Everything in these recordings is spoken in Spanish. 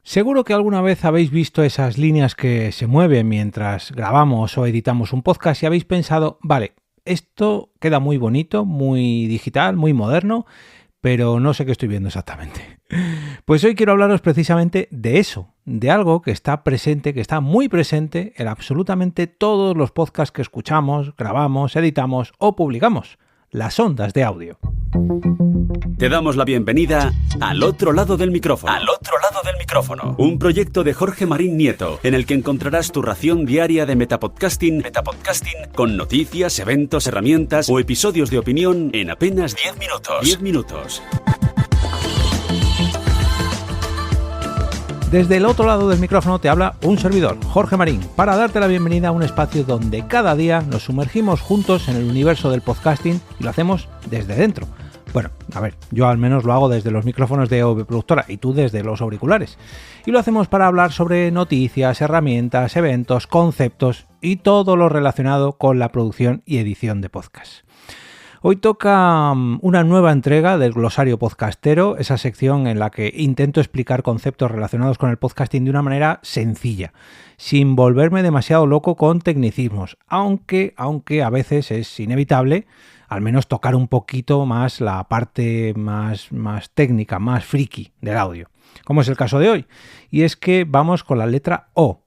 Seguro que alguna vez habéis visto esas líneas que se mueven mientras grabamos o editamos un podcast y habéis pensado, vale, esto queda muy bonito, muy digital, muy moderno, pero no sé qué estoy viendo exactamente. Pues hoy quiero hablaros precisamente de eso, de algo que está presente, que está muy presente en absolutamente todos los podcasts que escuchamos, grabamos, editamos o publicamos, las ondas de audio. Te damos la bienvenida al otro lado del micrófono. Al otro lado del micrófono. Un proyecto de Jorge Marín Nieto, en el que encontrarás tu ración diaria de metapodcasting con noticias, eventos, herramientas o episodios de opinión en apenas 10 minutos. 10 minutos. Desde el otro lado del micrófono te habla un servidor, Jorge Marín, para darte la bienvenida a un espacio donde cada día nos sumergimos juntos en el universo del podcasting y lo hacemos desde dentro. Bueno, a ver, yo al menos lo hago desde los micrófonos de OV Productora y tú desde los auriculares. Y lo hacemos para hablar sobre noticias, herramientas, eventos, conceptos y todo lo relacionado con la producción y edición de podcast. Hoy toca una nueva entrega del Glosario Podcastero, esa sección en la que intento explicar conceptos relacionados con el podcasting de una manera sencilla, sin volverme demasiado loco con tecnicismos, aunque a veces es inevitable al menos tocar un poquito más la parte más técnica, más friki del audio, como es el caso de hoy. Y es que vamos con la letra O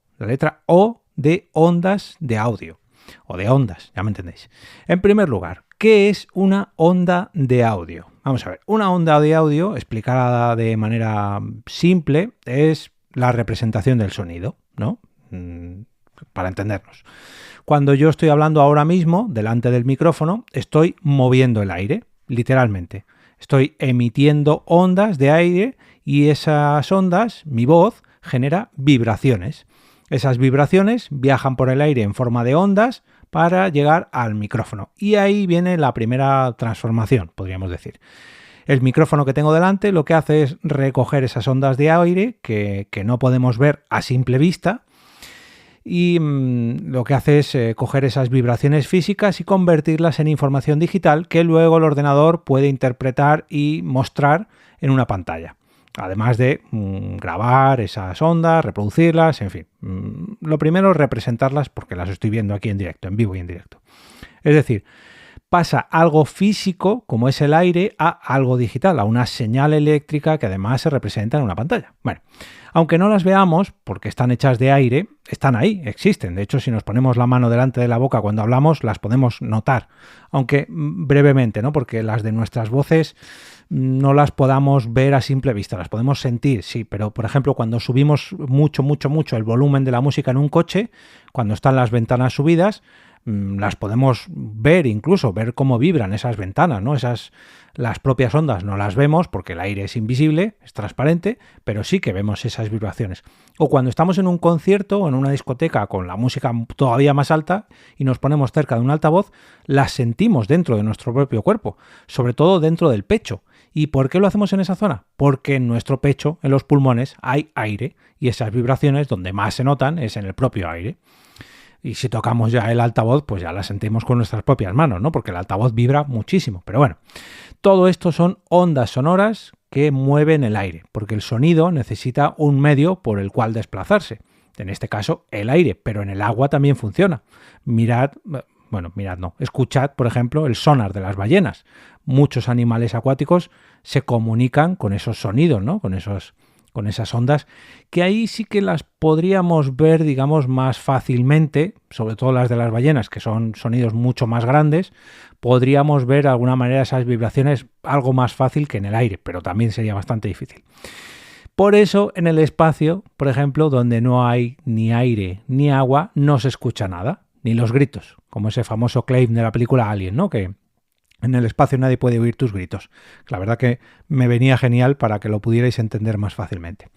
de ondas de audio, o de ondas, ya me entendéis. En primer lugar, ¿qué es una onda de audio? Vamos a ver, una onda de audio, explicada de manera simple, es la representación del sonido, ¿no? Para entendernos. Cuando yo estoy hablando ahora mismo, delante del micrófono, estoy moviendo el aire, literalmente. Estoy emitiendo ondas de aire y esas ondas, mi voz, genera vibraciones. Esas vibraciones viajan por el aire en forma de ondas para llegar al micrófono. Y ahí viene la primera transformación, podríamos decir. El micrófono que tengo delante lo que hace es recoger esas ondas de aire que no podemos ver a simple vista, y lo que hace es coger esas vibraciones físicas y convertirlas en información digital que luego el ordenador puede interpretar y mostrar en una pantalla. Además de grabar esas ondas, reproducirlas, en fin. Lo primero es representarlas porque las estoy viendo aquí en directo, en vivo y en directo. Es decir, pasa algo físico, como es el aire, a algo digital, a una señal eléctrica que además se representa en una pantalla. Bueno, aunque no las veamos, porque están hechas de aire, están ahí, existen. De hecho, si nos ponemos la mano delante de la boca cuando hablamos, las podemos notar. Aunque brevemente, ¿no? Porque las de nuestras voces no las podamos ver a simple vista, las podemos sentir, sí, pero por ejemplo cuando subimos mucho el volumen de la música en un coche, cuando están las ventanas subidas, las podemos ver, incluso ver cómo vibran esas ventanas, ¿no? Las propias ondas no las vemos porque el aire es invisible, es transparente, pero sí que vemos esas vibraciones. O cuando estamos en un concierto o en una discoteca con la música todavía más alta y nos ponemos cerca de un altavoz, las sentimos dentro de nuestro propio cuerpo, sobre todo dentro del pecho. ¿Y por qué lo hacemos en esa zona? Porque en nuestro pecho, en los pulmones, hay aire y esas vibraciones donde más se notan es en el propio aire. Y si tocamos ya el altavoz, pues ya la sentimos con nuestras propias manos, ¿no? Porque el altavoz vibra muchísimo. Pero bueno, todo esto son ondas sonoras que mueven el aire, porque el sonido necesita un medio por el cual desplazarse. En este caso, el aire, pero en el agua también funciona. Escuchad, por ejemplo, el sonar de las ballenas. Muchos animales acuáticos se comunican con esos sonidos, ¿no? Con esas ondas, que ahí sí que las podríamos ver, digamos, más fácilmente, sobre todo las de las ballenas, que son sonidos mucho más grandes, podríamos ver de alguna manera esas vibraciones algo más fácil que en el aire, pero también sería bastante difícil. Por eso, en el espacio, por ejemplo, donde no hay ni aire ni agua, no se escucha nada, ni los gritos, como ese famoso claim de la película Alien, ¿no? Que en el espacio nadie puede oír tus gritos. La verdad que me venía genial para que lo pudierais entender más fácilmente.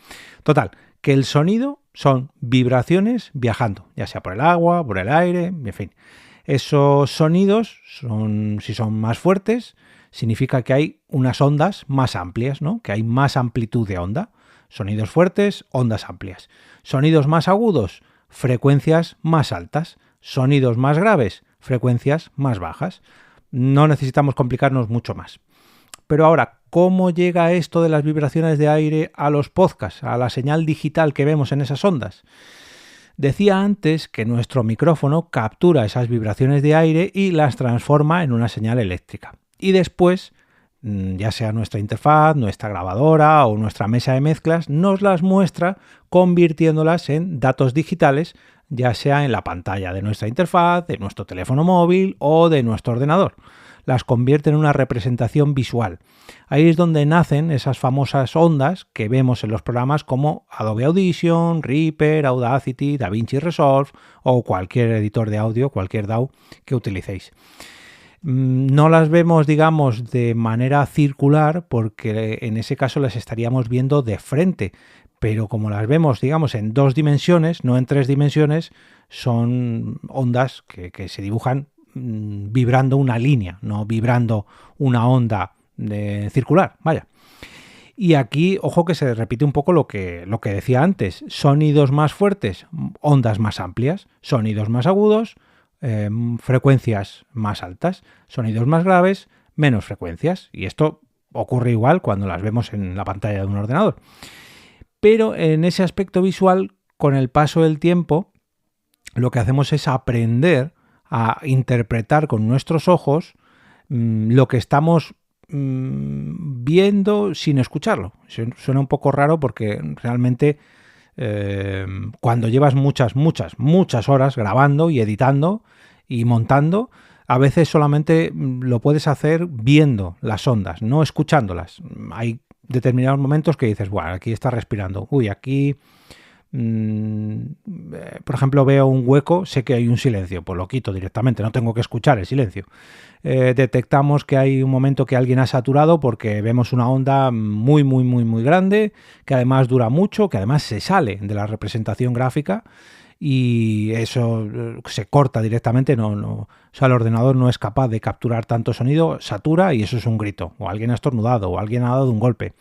Total, que el sonido son vibraciones viajando, ya sea por el agua, por el aire, en fin. Esos sonidos, si son más fuertes, significa que hay unas ondas más amplias, ¿no? Que hay más amplitud de onda. Sonidos fuertes, ondas amplias. Sonidos más agudos, frecuencias más altas. Sonidos más graves, frecuencias más bajas. No necesitamos complicarnos mucho más. Pero ahora, ¿cómo llega esto de las vibraciones de aire a los podcasts, a la señal digital que vemos en esas ondas? Decía antes que nuestro micrófono captura esas vibraciones de aire y las transforma en una señal eléctrica. Y después, ya sea nuestra interfaz, nuestra grabadora o nuestra mesa de mezclas, nos las muestra convirtiéndolas en datos digitales, ya sea en la pantalla de nuestra interfaz, de nuestro teléfono móvil o de nuestro ordenador. Las convierte en una representación visual. Ahí es donde nacen esas famosas ondas que vemos en los programas como Adobe Audition, Reaper, Audacity, DaVinci Resolve o cualquier editor de audio, cualquier DAW que utilicéis. No las vemos, digamos, de manera circular porque en ese caso las estaríamos viendo de frente, pero como las vemos, digamos, en 2 dimensiones, no en 3 dimensiones, son ondas que se dibujan vibrando una línea, no vibrando una onda circular, vaya. Y aquí, ojo que se repite un poco lo que decía antes, sonidos más fuertes, ondas más amplias, sonidos más agudos, frecuencias más altas, sonidos más graves, menos frecuencias. Y esto ocurre igual cuando las vemos en la pantalla de un ordenador. Pero en ese aspecto visual, con el paso del tiempo, lo que hacemos es aprender a interpretar con nuestros ojos lo que estamos viendo sin escucharlo. Suena un poco raro porque realmente cuando llevas muchas horas grabando y editando y montando, a veces solamente lo puedes hacer viendo las ondas, no escuchándolas. Hay determinados momentos que dices, bueno, aquí está respirando, uy, aquí por ejemplo veo un hueco, sé que hay un silencio, pues lo quito directamente, no tengo que escuchar el silencio. Detectamos que hay un momento que alguien ha saturado porque vemos una onda muy grande, que además dura mucho, que además se sale de la representación gráfica y eso se corta directamente, o sea, el ordenador no es capaz de capturar tanto sonido, satura y eso es un grito, o alguien ha estornudado, o alguien ha dado un golpe.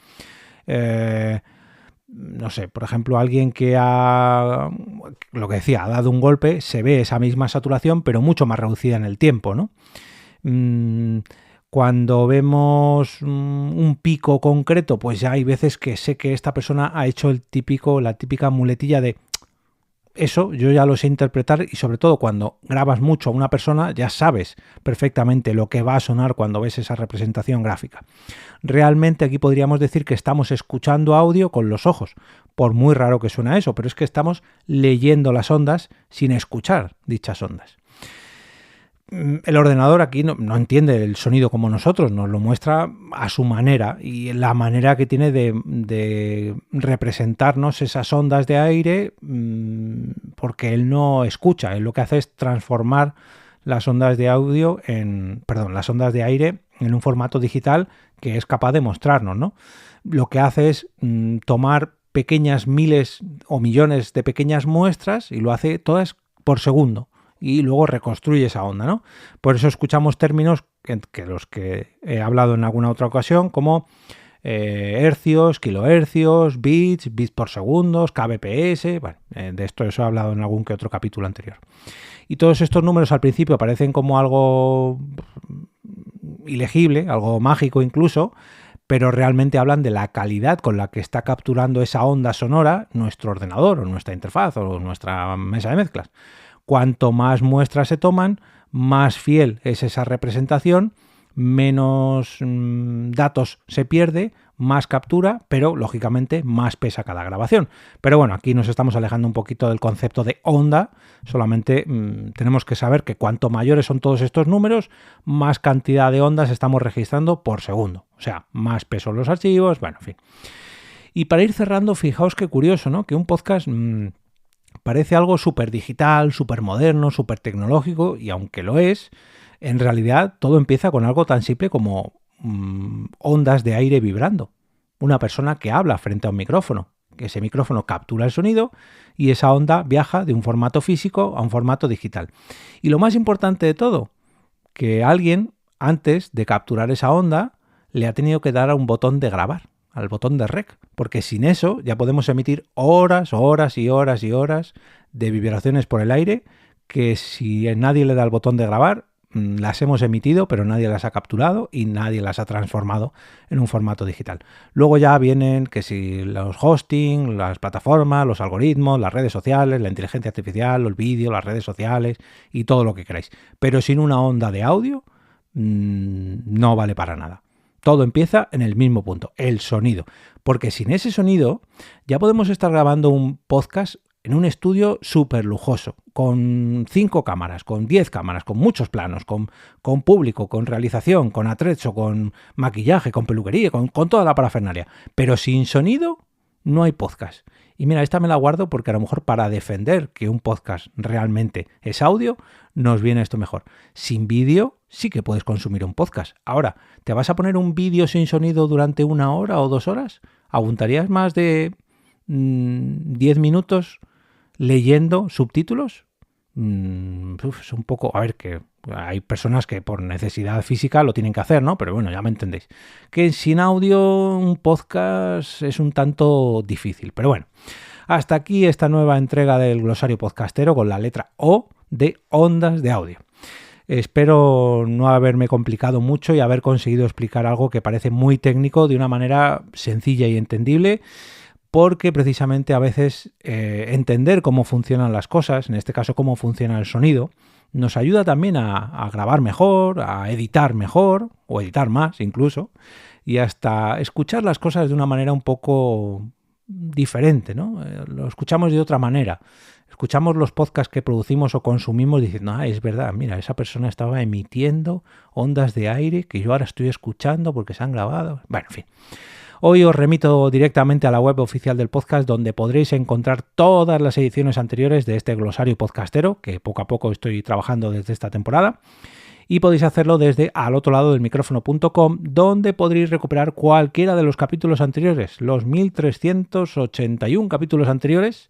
No sé, por ejemplo, alguien que ha dado un golpe, se ve esa misma saturación, pero mucho más reducida en el tiempo, ¿no? Cuando vemos un pico concreto, pues ya hay veces que sé que esta persona ha hecho la típica muletilla de eso, yo ya lo sé interpretar y sobre todo cuando grabas mucho a una persona ya sabes perfectamente lo que va a sonar cuando ves esa representación gráfica. Realmente aquí podríamos decir que estamos escuchando audio con los ojos, por muy raro que suena eso, pero es que estamos leyendo las ondas sin escuchar dichas ondas. El ordenador aquí no entiende el sonido como nosotros, nos lo muestra a su manera y la manera que tiene de representarnos esas ondas de aire, porque él no escucha, él lo que hace es transformar las ondas de las ondas de aire en un formato digital que es capaz de mostrarnos, ¿no? Lo que hace es tomar pequeñas miles o millones de pequeñas muestras y lo hace todas por segundo. Y luego reconstruye esa onda, ¿no? Por eso escuchamos términos que los que he hablado en alguna otra ocasión, como hercios, kilohercios, bits por segundos, kbps, bueno, de esto eso he hablado en algún que otro capítulo anterior. Y todos estos números al principio parecen como algo ilegible, algo mágico incluso, pero realmente hablan de la calidad con la que está capturando esa onda sonora nuestro ordenador o nuestra interfaz o nuestra mesa de mezclas. Cuanto más muestras se toman, más fiel es esa representación, menos datos se pierde, más captura, pero lógicamente más pesa cada grabación. Pero bueno, aquí nos estamos alejando un poquito del concepto de onda, solamente tenemos que saber que cuanto mayores son todos estos números, más cantidad de ondas estamos registrando por segundo, o sea, más peso en los archivos, bueno, en fin. Y para ir cerrando, fijaos qué curioso, ¿no? Que un podcast parece algo súper digital, súper moderno, súper tecnológico, y aunque lo es, en realidad todo empieza con algo tan simple como ondas de aire vibrando. Una persona que habla frente a un micrófono, que ese micrófono captura el sonido y esa onda viaja de un formato físico a un formato digital. Y lo más importante de todo, que alguien, antes de capturar esa onda, le ha tenido que dar a un botón de grabar, al botón de rec, porque sin eso ya podemos emitir horas de vibraciones por el aire, que si nadie le da el botón de grabar, las hemos emitido, pero nadie las ha capturado y nadie las ha transformado en un formato digital. Luego ya vienen que si los hosting, las plataformas, los algoritmos, las redes sociales, la inteligencia artificial, los vídeos, las redes sociales y todo lo que queráis. Pero sin una onda de audio no vale para nada. Todo empieza en el mismo punto, el sonido. Porque sin ese sonido ya podemos estar grabando un podcast en un estudio súper lujoso, con 5 cámaras, con 10 cámaras, con muchos planos, con público, con realización, con atrecho, con maquillaje, con peluquería, con toda la parafernalia. Pero sin sonido no hay podcast. Y mira, esta me la guardo porque a lo mejor para defender que un podcast realmente es audio, nos viene esto mejor. Sin vídeo sí que puedes consumir un podcast. Ahora, ¿te vas a poner un vídeo sin sonido durante 1 hora o 2 horas? ¿Aguantarías más de 10 minutos leyendo subtítulos? Es un poco... A ver, que hay personas que por necesidad física lo tienen que hacer, ¿no? Pero bueno, ya me entendéis. Que sin audio un podcast es un tanto difícil. Pero bueno, hasta aquí esta nueva entrega del glosario podcastero con la letra O de ondas de audio. Espero no haberme complicado mucho y haber conseguido explicar algo que parece muy técnico de una manera sencilla y entendible, porque precisamente a veces entender cómo funcionan las cosas, en este caso cómo funciona el sonido, nos ayuda también a grabar mejor, a editar mejor, o editar más incluso, y hasta escuchar las cosas de una manera un poco diferente, ¿no? Lo escuchamos de otra manera. Escuchamos los podcasts que producimos o consumimos diciendo, es verdad, mira, esa persona estaba emitiendo ondas de aire que yo ahora estoy escuchando porque se han grabado. Bueno, en fin. Hoy os remito directamente a la web oficial del podcast, donde podréis encontrar todas las ediciones anteriores de este glosario podcastero, que poco a poco estoy trabajando desde esta temporada. Y podéis hacerlo desde alotoladodelmicrofono.com, donde podréis recuperar cualquiera de los capítulos anteriores, los 1381 capítulos anteriores.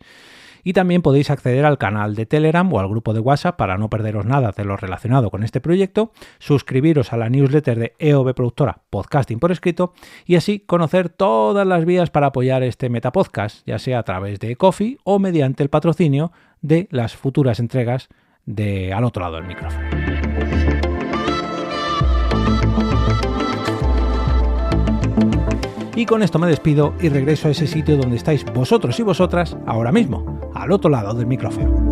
Y también podéis acceder al canal de Telegram o al grupo de WhatsApp para no perderos nada de lo relacionado con este proyecto, suscribiros a la newsletter de EOB Productora Podcasting por escrito y así conocer todas las vías para apoyar este metapodcast, ya sea a través de Ko-fi o mediante el patrocinio de las futuras entregas de Al otro lado del micrófono. Y con esto me despido y regreso a ese sitio donde estáis vosotros y vosotras ahora mismo, al otro lado del micrófono.